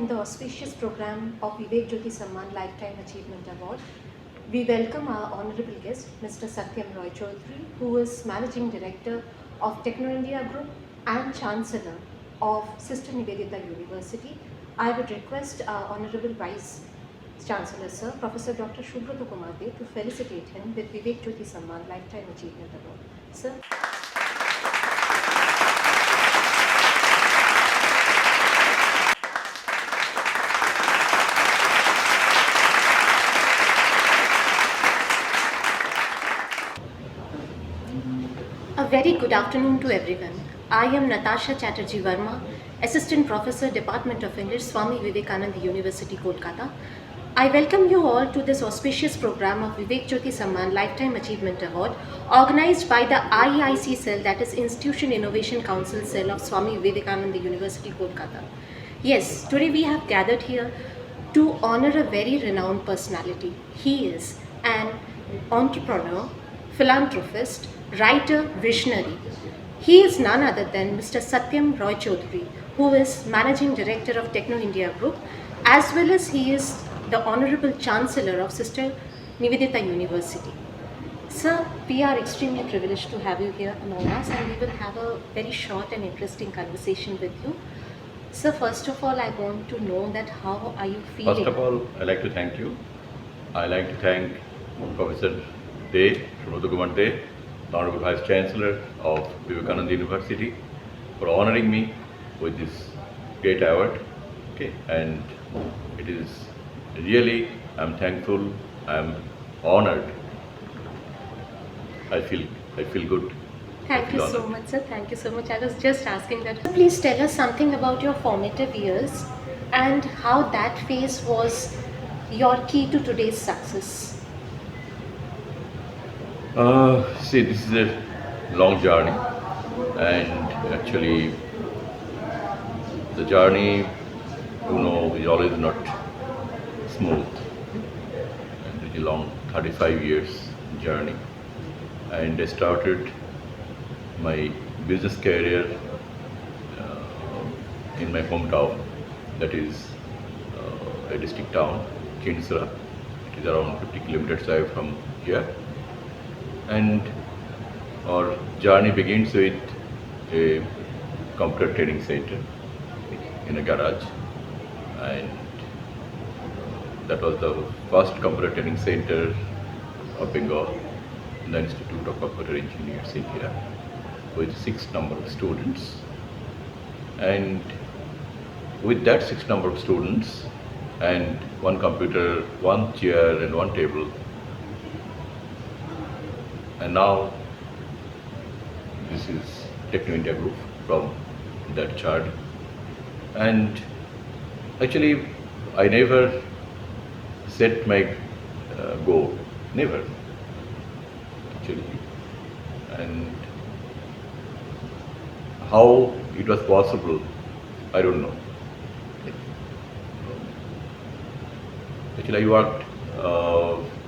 the auspicious program of Vivek Jyoti Samman Lifetime Achievement Award, we welcome our honorable guest, Mr. Satyam Roychowdhury, who is Managing Director of Techno India Group and Chancellor of Sister Nivedita University. I would request our honorable Vice Chancellor, Sir, Professor Dr. Shubhrata Kumar De, to felicitate him with Vivek Jyoti Samman Lifetime Achievement Award. Sir. A very good afternoon to everyone. I am Natasha Chatterjee Verma, Assistant Professor, Department of English, Swami Vivekananda University, Kolkata. I welcome you all to this auspicious program of Vivek Jyoti Samman Lifetime Achievement Award, organized by the IIC cell, that is Institution Innovation Council cell of Swami Vivekananda University, Kolkata. Yes, today we have gathered here to honor a very renowned personality. He is an entrepreneur, philanthropist, writer, visionary. He is none other than Mr. Satyam Roychowdhury, who is Managing Director of Techno India Group, as well as he is the Honorable Chancellor of Sister Nivedita University. Sir, we are extremely privileged to have you here among us, and we will have a very short and interesting conversation with you. Sir, first of all, I want to know that how are you feeling? First of all, I'd like to thank you. I'd like to thank Professor De, Shubhrata Kumar De, the Honorable Vice Chancellor of Vivekananda University, for honoring me with this great award. Okay, and it is really, I'm thankful, I'm honored. I feel good. Thank you so much, sir. Thank you so much. I was just asking that. Please tell us something about your formative years and how that phase was your key to today's success. See, this is a long journey, and actually the journey, is always not smooth. And it's a long 35 years journey. And I started my business career in my hometown, that is a district town, Chancellor. It is around 50 kilometers away from here. And our journey begins with a computer training center in a garage, and that was the first computer training center of Bengal, the Institute of Computer Engineers in here, with 6 number of students. And with that 6 number of students and 1 computer, 1 chair and 1 table, and now this is Techno India Group from that chart. And actually I never set my goal, never actually. And how it was possible, I don't know. Actually I worked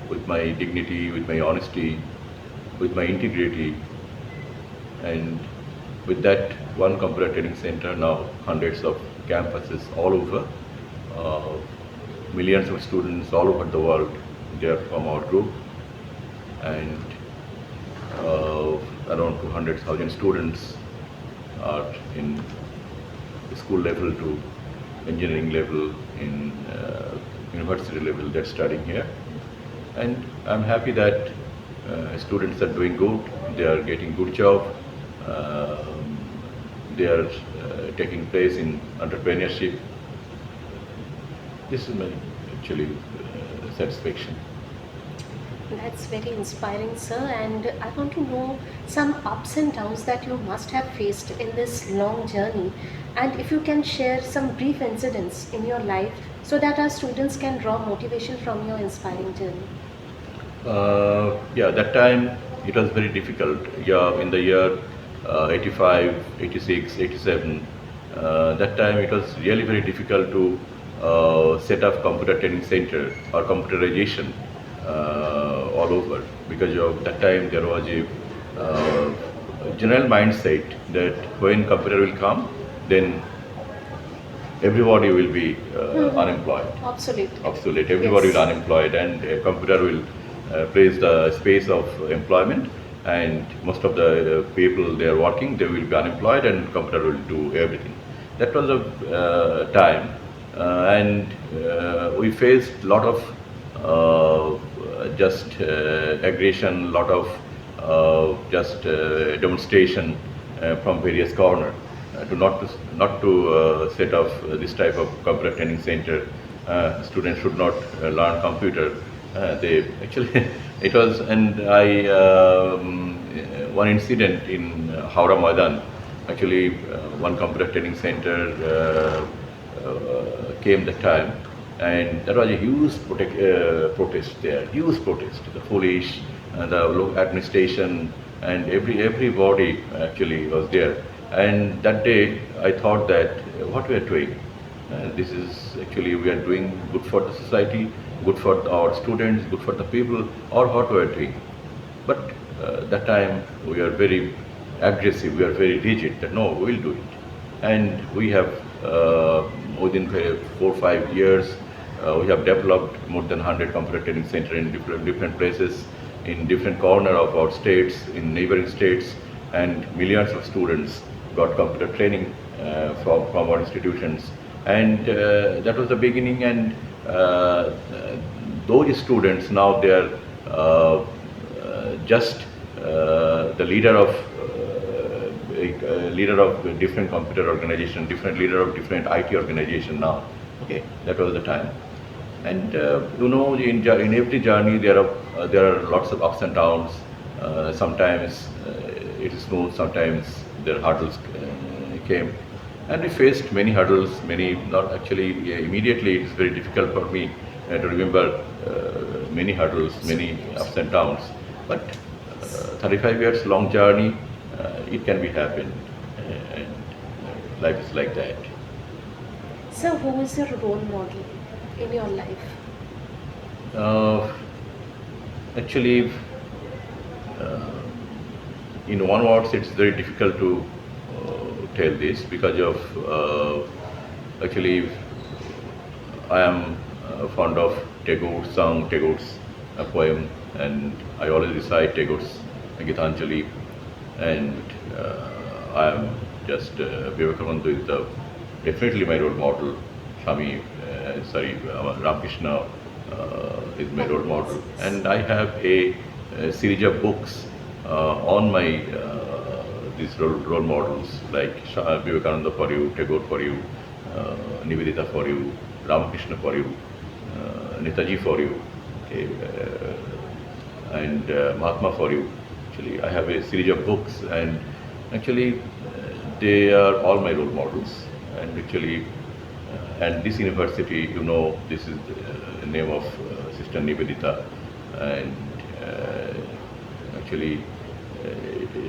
with my dignity, with my honesty, with my integrity, and with that 1 computer training center, now hundreds of campuses all over, millions of students all over the world, they are from our group, and around 200,000 students are in school level to engineering level, in university level, they're studying here. And I'm happy that students are doing good, they are getting good job, they are taking place in entrepreneurship. This is my actually satisfaction. That's very inspiring, sir, and I want to know some ups and downs that you must have faced in this long journey, and if you can share some brief incidents in your life so that our students can draw motivation from your inspiring journey. Yeah, that time it was very difficult. Yeah, in the year 85, 86, 87, that time it was really very difficult to set up computer training center or computerization all over, because of that time there was a general mindset that when computer will come, then everybody will be unemployed, Obsolete. obsolete. Everybody Yes. will unemployed, and a computer will place the space of employment, and most of the people they are working, they will be unemployed, and computer will do everything. That was a time, and we faced a lot of just aggression, lot of just demonstration from various corners to not to set up this type of computer training center. Students should not learn computer. They actually it was, and I one incident in Howrah Maidan. Actually, one computer training center came the time, and there was a huge protest there, huge protest. The police and the local administration and everybody actually was there. And that day, I thought that what we are doing, this is actually we are doing good for the society, good for our students, good for the people, or what we are doing. But that time we are very aggressive, we are very rigid that no, we will do it. And we have within 4 or 5 years, we have developed more than 100 computer training center in different places, in different corner of our states, in neighboring states, and millions of students got computer training from our institutions. And that was the beginning, and those students now they are just the leader of different computer organization, different leader of different IT organization now. Okay, that was the time. And in every journey there are lots of ups and downs. Sometimes it is smooth, sometimes there are hurdles came, and we faced many hurdles. Many, not actually immediately. It is very difficult for me to remember many hurdles, many ups and downs. But 35 years long journey, it can be happened, and life is like that. So, who is your role model in your life? Uh, Actually, uh, in one words, it's very difficult to tell this because of actually I am fond of Tagore's song, Tagore's poem, and I always recite Tagore's Gitanjali, and I am just Vivekananda is the definitely my role model. Ramakrishna is my role model, and I have a series of books on my these role models like Vivekananda for you, Tagore for you, Nivedita for you, Ramakrishna for you, Netaji for you, okay, and Mahatma for you. Actually, I have a series of books, and actually they are all my role models. And actually, and this university, this is the name of Sister Nivedita, and actually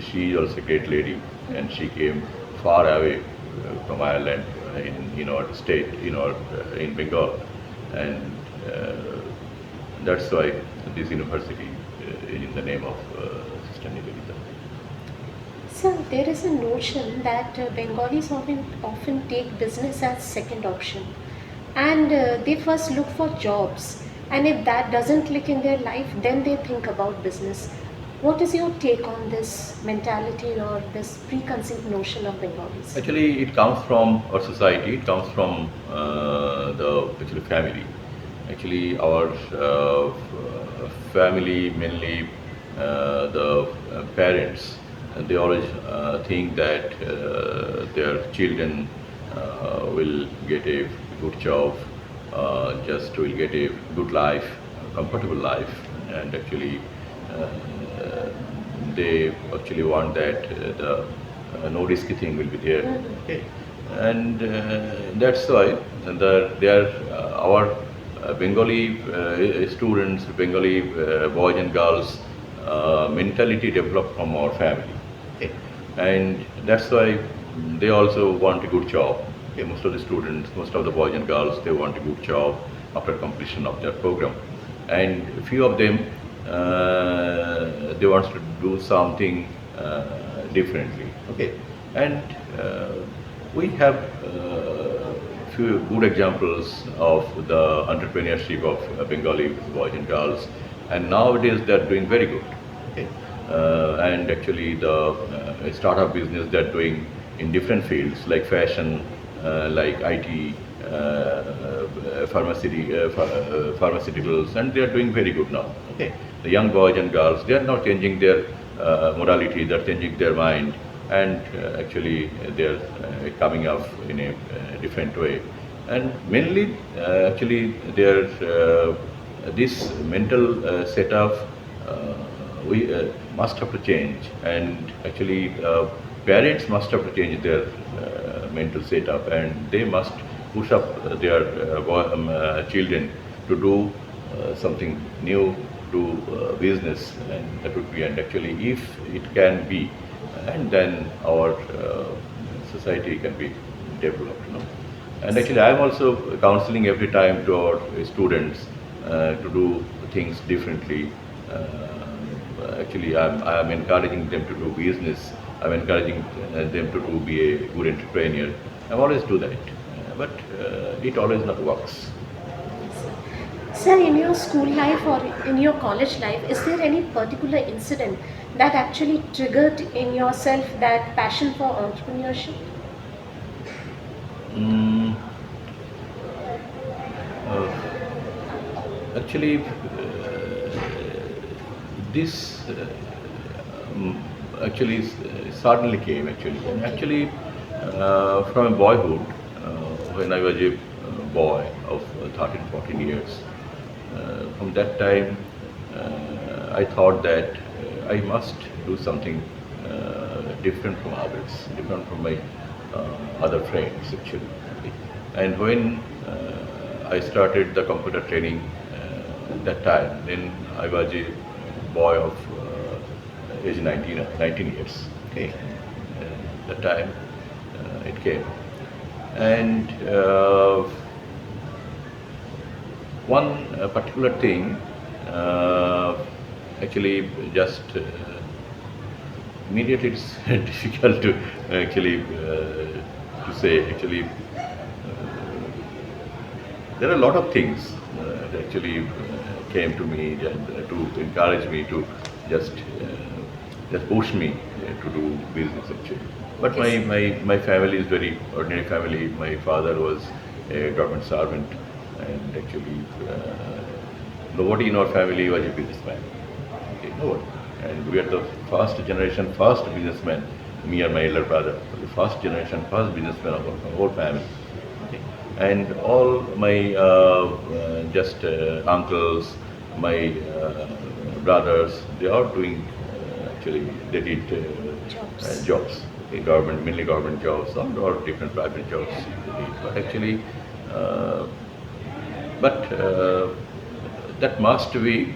she is also a great lady, and she came far away from Ireland in our state, in Bengal, and that's why this university is in the name of Sister Nivedita. So, there is a notion that Bengalis often take business as second option, and they first look for jobs, and if that doesn't click in their life, then they think about business. What is your take on this mentality or this preconceived notion of Bengalis? Actually, it comes from our society. It comes from the actually family. Actually, our family, mainly the parents, they always think that their children will get a good job, just will get a good life, comfortable life, and actually they actually want that no risky thing will be there. Okay, and that's why they are our Bengali students, Bengali boys and girls mentality developed from our family. Okay, and that's why they also want a good job. Okay, most of the students, most of the boys and girls, they want a good job after completion of their program, and few of them they want to do something differently. Okay, and we have few good examples of the entrepreneurship of Bengali boys and girls, and nowadays they're doing very good. Okay. And actually the startup business they're doing in different fields like fashion, like IT, pharmaceuticals, and they are doing very good now. Okay, the young boys and girls, they are not changing their morality, they are changing their mind, and actually they are coming up in a different way. And mainly, actually, their this mental setup we must have to change, and actually parents must have to change their mental setup, and they must push up their children to do something new, do business, and that would be, and actually if it can be, and then our society can be developed, you know. And actually I am also counseling every time to our students to do things differently. Actually I am encouraging them to do business, I am encouraging them to be a good entrepreneur. I always do that, but it always not works. Sir, in your school life or in your college life, is there any particular incident that actually triggered in yourself that passion for entrepreneurship? Mm, actually, this actually suddenly came actually, and actually from a boyhood, when I was a boy of 13, 14 years. From that time, I thought that I must do something different from others, different from my other friends actually. And when I started the computer training that time, then I was a boy of age 19 years. Okay, that time it came, and one particular thing actually just immediately it's difficult to actually to say. Actually, there are a lot of things that actually came to me and to encourage me to just just push me to do business actually. But my family is very ordinary family. My father was a government servant, and actually nobody in our family was a businessman. Okay, nobody. And we are the first generation, first businessman. Me and my elder brother, the first generation, first businessman of our whole family. Okay. And all my just uncles, my brothers, they are doing actually they did jobs, okay, government, mainly government jobs, or different private jobs they did. But actually, uh, but that must be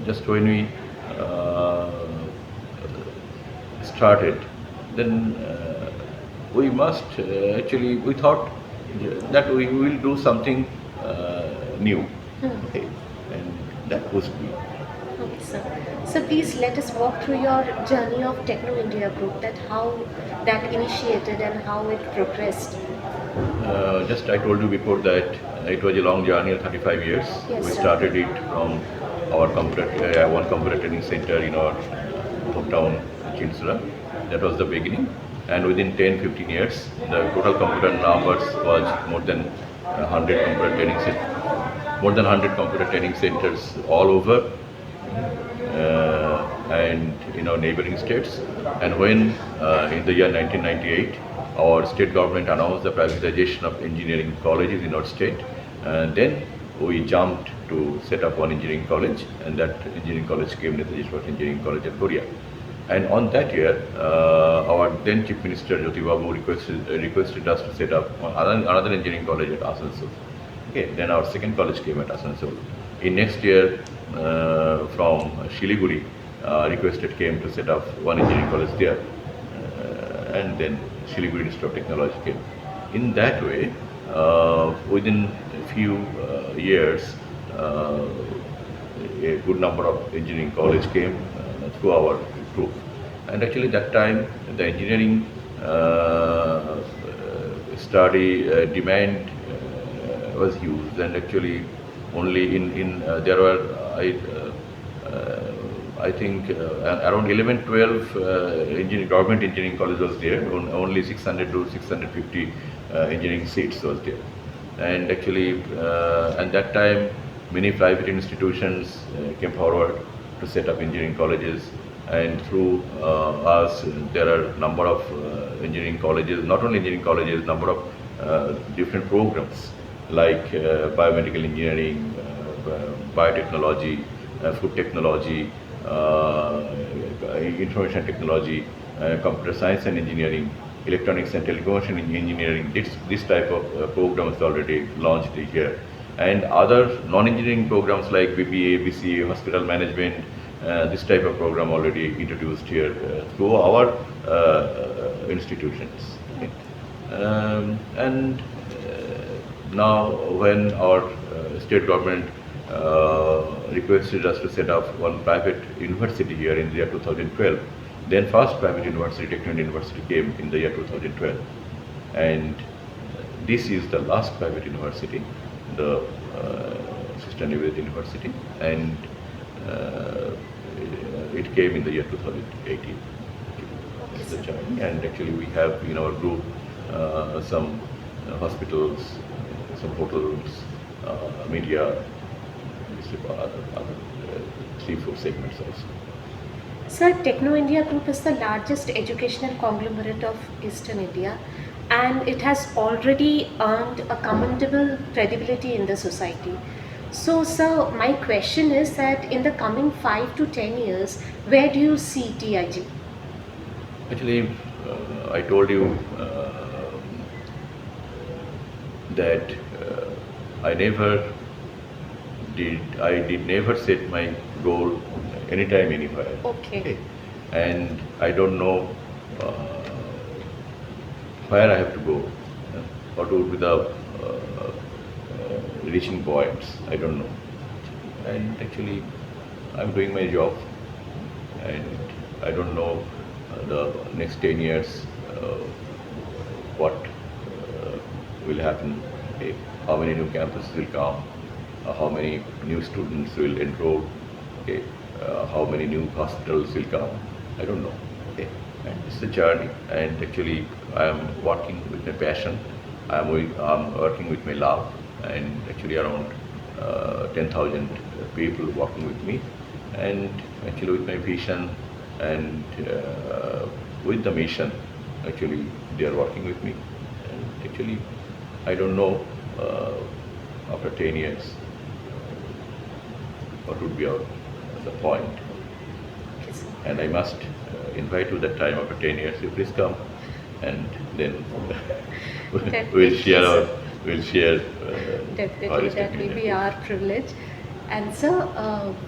just when we uh, started, then we must actually we thought that we will do something new, okay, and that was me. Okay, sir. So please let us walk through your journey of Techno India Group, that how that initiated and how it progressed. Just I told you before that it was a long journey of 35 years. Yes, We sir. started it from our one computer training center in our hometown, Chancellor. That was the beginning. And within 10-15 years, the total computer numbers was more than 100 computer training more than 100 computer training centers all over and in our neighboring states. And when in the year 1998, our state government announced the privatization of engineering colleges in our state, and then we jumped to set up one engineering college, and that engineering college came Netaji Engineering College at Korea. And on that year, our then Chief Minister Jyoti Babu requested us to set up another engineering college at Asansol. Okay, then our second college came at Asansol. In next year, from Shiliguri, requested came to set up one engineering college there, and then Shiliguri Institute of Technology came. In that way, within a few years, a good number of engineering college came through our group. And actually that time the engineering study demand was huge, and actually only in there were I think around 11, 12 government engineering college was there. Only 600 to 650 engineering seats was there, and actually at that time many private institutions came forward to set up engineering colleges, and through us there are number of engineering colleges, not only engineering colleges, number of different programs like biomedical engineering, biotechnology, food technology, information technology, computer science and engineering, electronics and telecommunication engineering. This type of programs already launched here, and other non-engineering programs like BBA, BCA, hospital management. This type of program already introduced here through our institutions. Okay. And now when our state government requested us to set up one private university here in the year 2012, then first private university, Techno India University, came in the year 2012, and this is the last private university, the Sister Nivedita University, and it came in the year 2018. This is the journey, and actually we have in our group some hospitals, some hotels, media, other 3-4 segments also. Sir, Techno India Group is the largest educational conglomerate of Eastern India, and it has already earned a commendable credibility in the society. So, sir, my question is that in the coming 5 to 10 years, where do you see TIG? Actually, I told you that I did never set my goal anytime, anywhere. Okay. And I don't know where I have to go, what would be the reaching points. I don't know. And actually, I'm doing my job, and I don't know the next 10 years what will happen, how many new campuses will come, how many new students will enroll, how many new hospitals will come. I don't know. And it's a journey, and actually I am working with my passion. I'm working with my love, and actually around 10,000 people working with me, and actually with my vision and with the mission. Actually they are working with me, and actually I don't know after 10 years what would be the point. And I must invite you that time after 10 years. You please come, and then we'll share Definitely, that will be our privilege. And sir,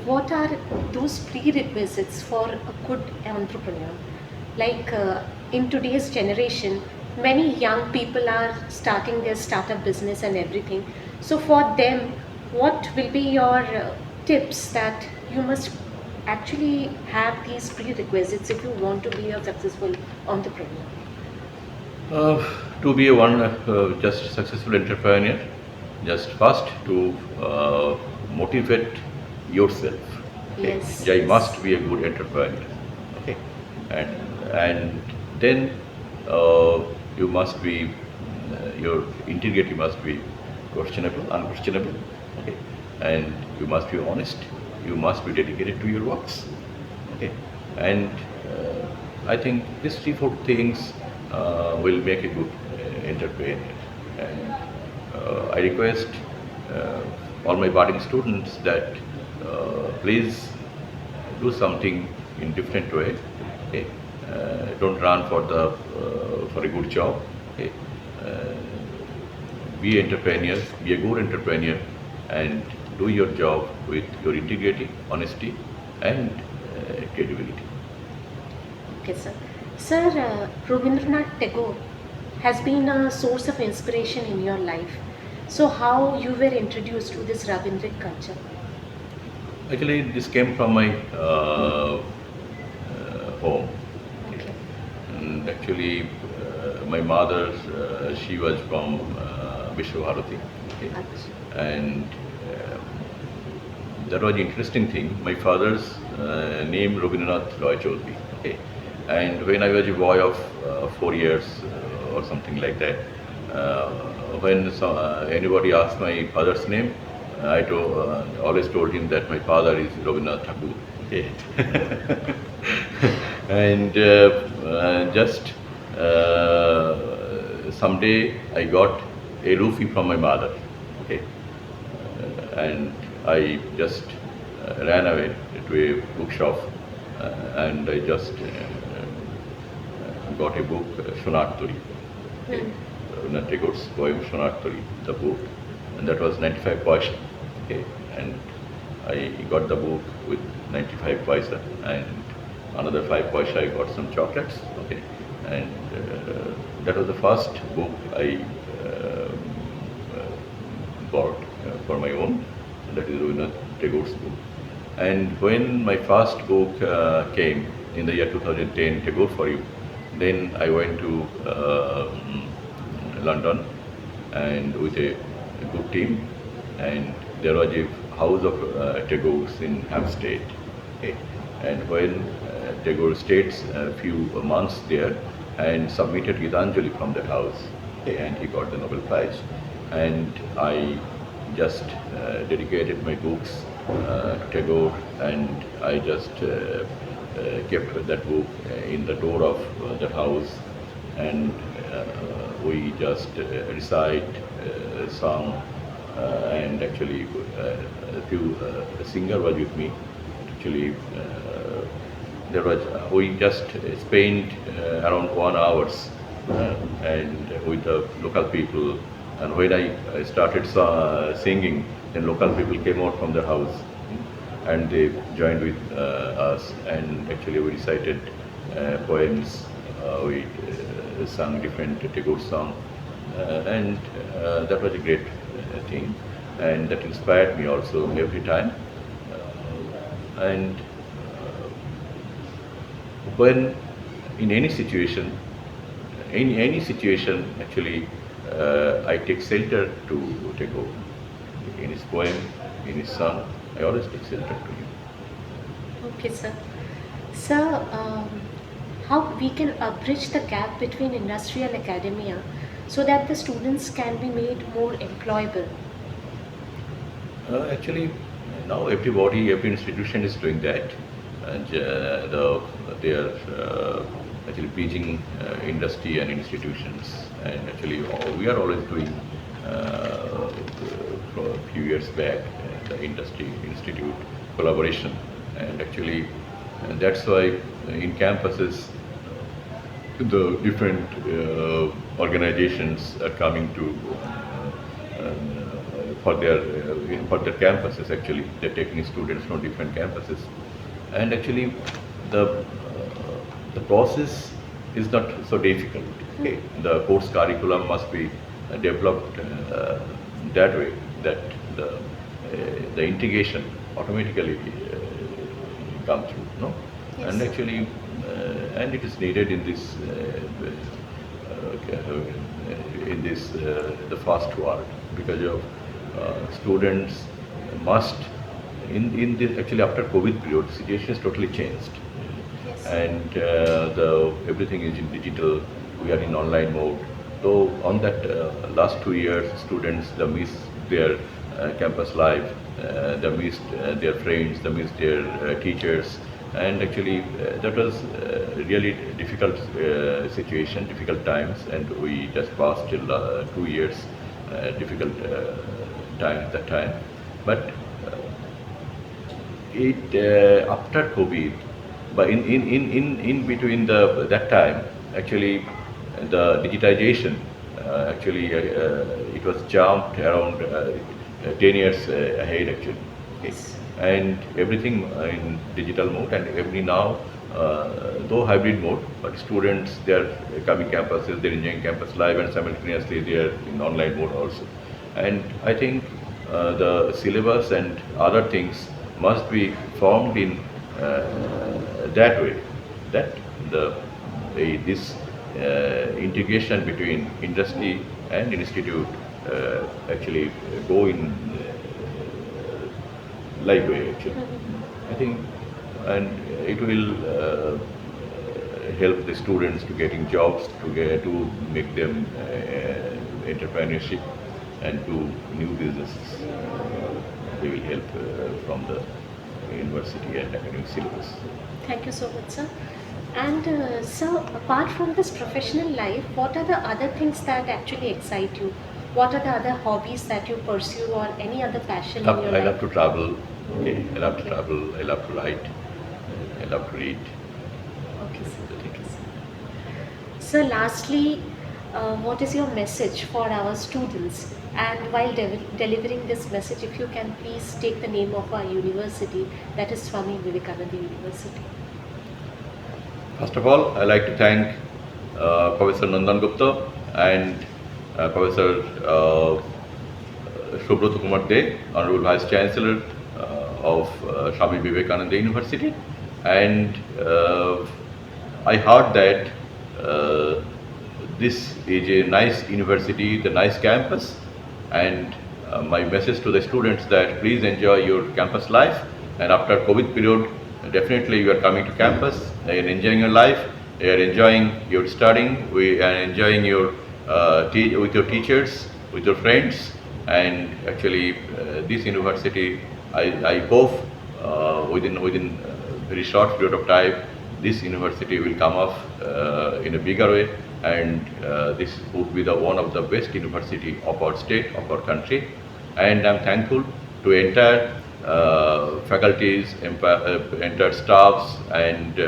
what are those prerequisites for a good entrepreneur? Like in today's generation, many young people are starting their startup business and everything. So for them, what will be your tips that you must actually have these prerequisites if you want to be a successful entrepreneur? To be a just successful entrepreneur, just first to motivate yourself. Okay? Yes. I must be a good entrepreneur. Okay, and then you must be your integrity must be unquestionable. Okay, and you must be honest. You must be dedicated to your works. Okay, and I think these 3-4 things will make a good entrepreneur. And I request all my budding students that please do something in different way. Okay? Don't run for a good job. Okay? Be entrepreneur, be a good entrepreneur, and do your job with your integrity, honesty, and credibility. Okay, sir. Sir, Rabindranath Tagore has been a source of inspiration in your life. So, how you were introduced to this Rabindric culture? Actually, this came from my home. Okay. And actually, my mother, she was from Vishwabharati, okay? And that was the interesting thing. My father's name Rabindranath Roychowdhury, okay? And when I was a boy of 4 years or something like that, uh, when anybody asked my father's name, always told him that my father is Rabindranath Tagore. Okay. And just someday I got a roofie from my mother. Okay. And I just ran away to a bookshop and I just got a book, Shonarturi. Okay. Rabindranath Tagore's poem Shonarturi, the book, and that was 95 paisa. Okay. And I got the book with 95 paisa and another 5 paisa I got some chocolates. Okay. And that was the first book I bought for my own. That is Rabindranath Tagore's book. And when my first book came in the year 2010, Tagore for You, then I went to London and with a good team, and there was a house of Tagore's in Hampstead. Okay. And when Tagore stayed a few months there and submitted Gitanjali from that house, okay, and he got the Nobel Prize. And I just dedicated my books to Tagore, and I just kept that book in the door of that house, and we just recite song, and actually a few singer was with me. Actually, there was we just spent around 1 hours and with the local people. And when I started singing, then local people came out from their house and they joined with us, and actually we recited poems, we sang different Tagore songs, and that was a great thing, and that inspired me also every time. And when in any situation, actually, I take shelter to Tagore. In his poem, in his song, I always take shelter to him. Okay, sir. Sir, how we can bridge the gap between industry and academia so that the students can be made more employable? Actually, now every institution is doing that, and they are actually bridging industry and institutions. And actually, we are always doing for a few years back the industry institute collaboration, and actually, and that's why in campuses the different organizations are coming to for their campuses. Actually, they're taking students from different campuses, and actually the process is not so difficult. Okay, the course curriculum must be developed that way that the integration automatically come through. No, Yes. and actually, and it is needed in this the fast world, because of students must in this actually after COVID period the situation is totally changed, Yes. and everything is in digital. We are in online mode. So on that last 2 years, students they miss their campus life, they missed their friends, they missed their teachers, and actually that was really difficult situation, difficult times, and we just passed till 2 years difficult time at that time. But it after COVID, but in between that time, actually the digitization actually it was jumped around 10 years ahead actually. Okay. Yes. And everything in digital mode, and every now though hybrid mode, but students they are coming campuses, they're enjoying campus life, and simultaneously they are in online mode also. And I think the syllabus and other things must be formed in that way, that this integration between industry and institute actually go in live way actually. I think, and it will help the students to getting jobs, to make them entrepreneurship and to new businesses. They will help from the university and academic syllabus. Thank you so much, sir. And sir, apart from this professional life, what are the other things that actually excite you? What are the other hobbies that you pursue or any other passion in your I life? love to travel. Okay, I love to Okay. travel. I love to write. I love to read. Okay, sir. I think So, lastly, what is your message for our students? And while delivering this message, if you can please take the name of our university, that is Swami Vivekananda University. first of all, I like to thank Professor Nandan Gupta and Professor Shubhrata Kumar De, Honorable Vice Chancellor of Swami Vivekananda University. And I heard that this is a nice university, the nice campus, and my message to the students that please enjoy your campus life. And after COVID period, definitely you are coming to campus and enjoying your life. You are enjoying your studying. We are enjoying your with your teachers, with your friends, and actually this university, I hope within very short period of time, this university will come up in a bigger way, and this would be the one of the best university of our state, of our country. And I'm thankful to entire faculties, entire staffs, and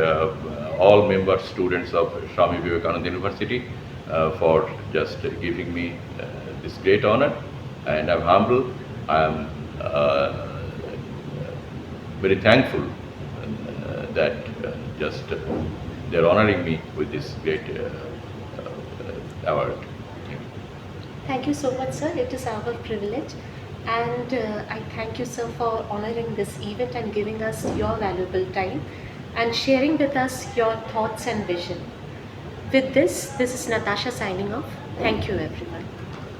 all members, students of Swami Vivekananda University for just giving me this great honor. And I'm humble. I'm very thankful that just they're honoring me with this great award. Thank you so much, sir. It is our privilege. And I thank you, sir, for honoring this event and giving us your valuable time and sharing with us your thoughts and vision. With this is Natasha signing off. Thank you, everyone.